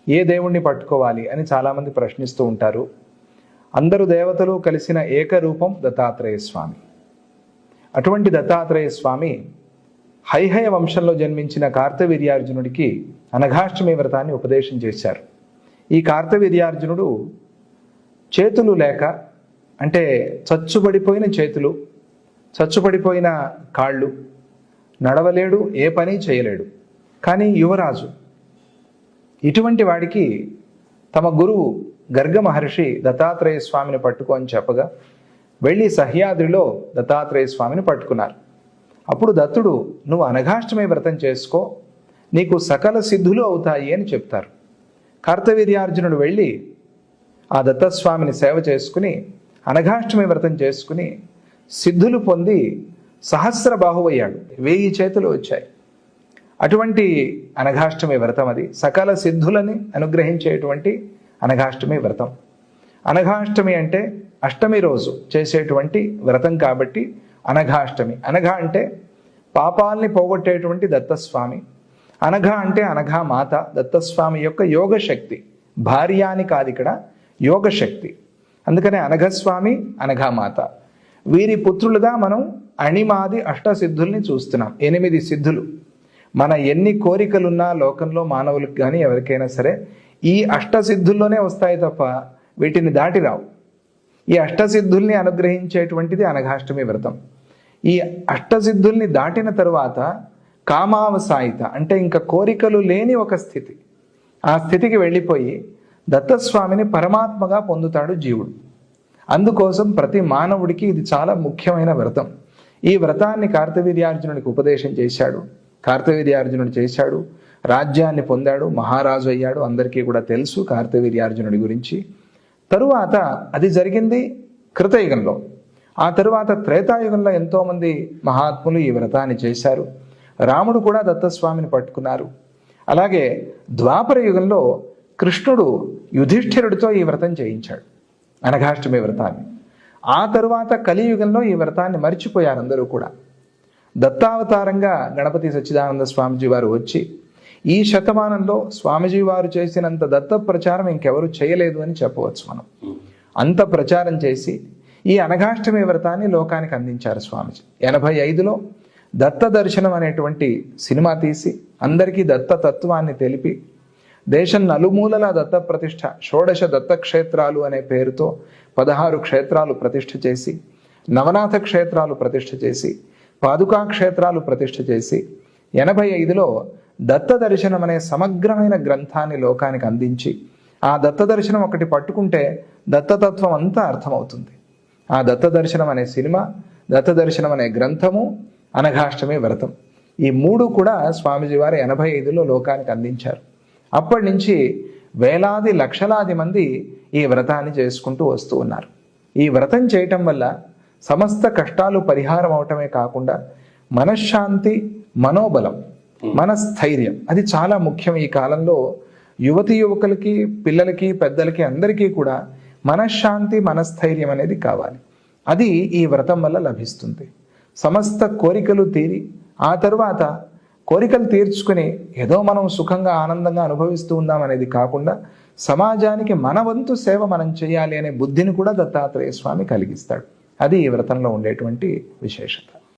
ఏ దేవుణ్ణి పట్టుకోవాలి అని చాలామంది ప్రశ్నిస్తూ ఉంటారు. అందరు దేవతలు కలిసిన ఏకరూపం దత్తాత్రేయ స్వామి. అటువంటి దత్తాత్రేయ స్వామి హైహయ వంశంలో జన్మించిన కార్తవీర్యార్జునుడికి అనఘాష్టమి వ్రతాన్ని ఉపదేశం చేశారు. ఈ కార్తవీర్యార్జునుడు చేతులు లేక, అంటే చచ్చుబడిపోయిన చేతులు, చచ్చుబడిపోయిన కాళ్ళు, నడవలేడు, ఏ పని చేయలేడు. కానీ యువరాజు. ఇటువంటి వాడికి తమ గురువు గర్గ మహర్షి దత్తాత్రేయ స్వామిని పట్టుకో అని చెప్పగా వెళ్ళి సహ్యాద్రిలో దత్తాత్రేయ స్వామిని పట్టుకున్నారు. అప్పుడు దత్తుడు, నువ్వు అనఘాష్టమి వ్రతం చేసుకో, నీకు సకల సిద్ధులు అవుతాయి అని చెప్తారు. కార్తవీర్యార్జునుడు వెళ్ళి ఆ దత్తస్వామిని సేవ చేసుకుని అనఘాష్టమి వ్రతం చేసుకుని సిద్ధులు పొంది సహస్ర బాహువయ్యాడు. 1000 చేతులు వచ్చాయి. అటువంటి అనఘాష్టమి వ్రతం అది. సకల సిద్ధులని అనుగ్రహించేటువంటి అనఘాష్టమి వ్రతం. అనఘాష్టమి అంటే అష్టమి రోజు చేసేటువంటి వ్రతం కాబట్టి అనఘాష్టమి. అనఘ అంటే పాపాల్ని పోగొట్టేటువంటి దత్తస్వామి. అనఘ అంటే అనఘా మాత, దత్తస్వామి యొక్క యోగశక్తి. భార్య అని కాదు, ఇక్కడ యోగశక్తి. అందుకనే అనఘస్వామి, అనఘామాత. వీరి పుత్రులుగా మనం అణిమాది అష్టసిద్ధుల్ని చూస్తున్నాం. 8 సిద్ధులు. మన ఎన్ని కోరికలున్నా లోకంలో మానవులకు కానీ ఎవరికైనా సరే ఈ అష్టసిద్ధుల్లోనే వస్తాయి తప్ప వీటిని దాటి రావు. ఈ అష్టసిద్ధుల్ని అనుగ్రహించేటువంటిది అనఘాష్టమి వ్రతం. ఈ అష్టసిద్ధుల్ని దాటిన తరువాత కామావసాయిత అంటే ఇంకా కోరికలు లేని ఒక స్థితి. ఆ స్థితికి వెళ్ళిపోయి దత్తస్వామిని పరమాత్మగా పొందుతాడు జీవుడు. అందుకోసం ప్రతి మానవుడికి ఇది చాలా ముఖ్యమైన వ్రతం. ఈ వ్రతాన్ని కార్తవీర్యార్జునుడికి ఉపదేశం చేశాడు. కార్తవీర్యార్జునుడు చేశాడు, రాజ్యాన్ని పొందాడు, మహారాజు అయ్యాడు. అందరికీ కూడా తెలుసు కార్తవీర్యార్జునుడి గురించి. తరువాత అది జరిగింది కృతయుగంలో. ఆ తరువాత త్రేతాయుగంలో ఎంతోమంది మహాత్ములు ఈ వ్రతాన్ని చేశారు. రాముడు కూడా దత్తస్వామిని పట్టుకున్నారు. అలాగే ద్వాపర యుగంలో కృష్ణుడు యుధిష్ఠిరుడితో ఈ వ్రతం చేయించాడు, అనఘాష్టమి వ్రతాన్ని. ఆ తరువాత కలియుగంలో ఈ వ్రతాన్ని మర్చిపోయారు అందరూ కూడా. దత్తావతారంగా గణపతి సచ్చిదానంద స్వామిజీ వారు వచ్చి ఈ శతమానంలో స్వామిజీ వారు చేసినంత దత్త ప్రచారం ఇంకెవరు చేయలేదు అని చెప్పవచ్చు మనం. అంత ప్రచారం చేసి ఈ అనఘాష్టమి వ్రతాన్ని లోకానికి అందించారు స్వామిజీ. 85లో దత్త దర్శనం అనేటువంటి సినిమా తీసి అందరికీ దత్త తత్వాన్ని తెలిపి దేశం నలుమూలల దత్త ప్రతిష్ఠ, 16 దత్తక్షేత్రాలు అనే పేరుతో 16 క్షేత్రాలు ప్రతిష్ఠ చేసి, నవనాథ క్షేత్రాలు ప్రతిష్ఠ చేసి, పాదుకా క్షేత్రాలు ప్రతిష్ఠ చేసి 85లో దత్త దర్శనం అనే సమగ్రమైన గ్రంథాన్ని లోకానికి అందించి, ఆ దత్త దర్శనం ఒకటి పట్టుకుంటే దత్తతత్వం అంతా అర్థమవుతుంది. ఆ దత్త దర్శనం అనే సినిమా, దత్త దర్శనం అనే గ్రంథము, అనఘాష్టమి వ్రతం, ఈ 3 కూడా స్వామిజీ వారు 85లో లోకానికి అందించారు. అప్పటి నుంచి వేలాది లక్షలాది మంది ఈ వ్రతాన్ని చేసుకుంటూ వస్తూ ఉన్నారు. ఈ వ్రతం చేయటం వల్ల సమస్త కష్టాలు పరిహారం అవటమే కాకుండా మనశ్శాంతి, మనోబలం, మనస్థైర్యం అది చాలా ముఖ్యం. ఈ కాలంలో యువతి యువకులకి, పిల్లలకి, పెద్దలకి అందరికీ కూడా మనశ్శాంతి, మనస్థైర్యం అనేది కావాలి. అది ఈ వ్రతం వల్ల లభిస్తుంది. సమస్త కోరికలు తీరి ఆ తరువాత కోరికలు తీర్చుకుని ఏదో మనం సుఖంగా ఆనందంగా అనుభవిస్తూ ఉందాం అనేది కాకుండా సమాజానికి మన వంతు సేవ మనం చేయాలి అనే బుద్ధిని కూడా దత్తాత్రేయ స్వామి కలిగిస్తాడు. అది ఈ వ్రతంలో ఉండేటువంటి విశేషత.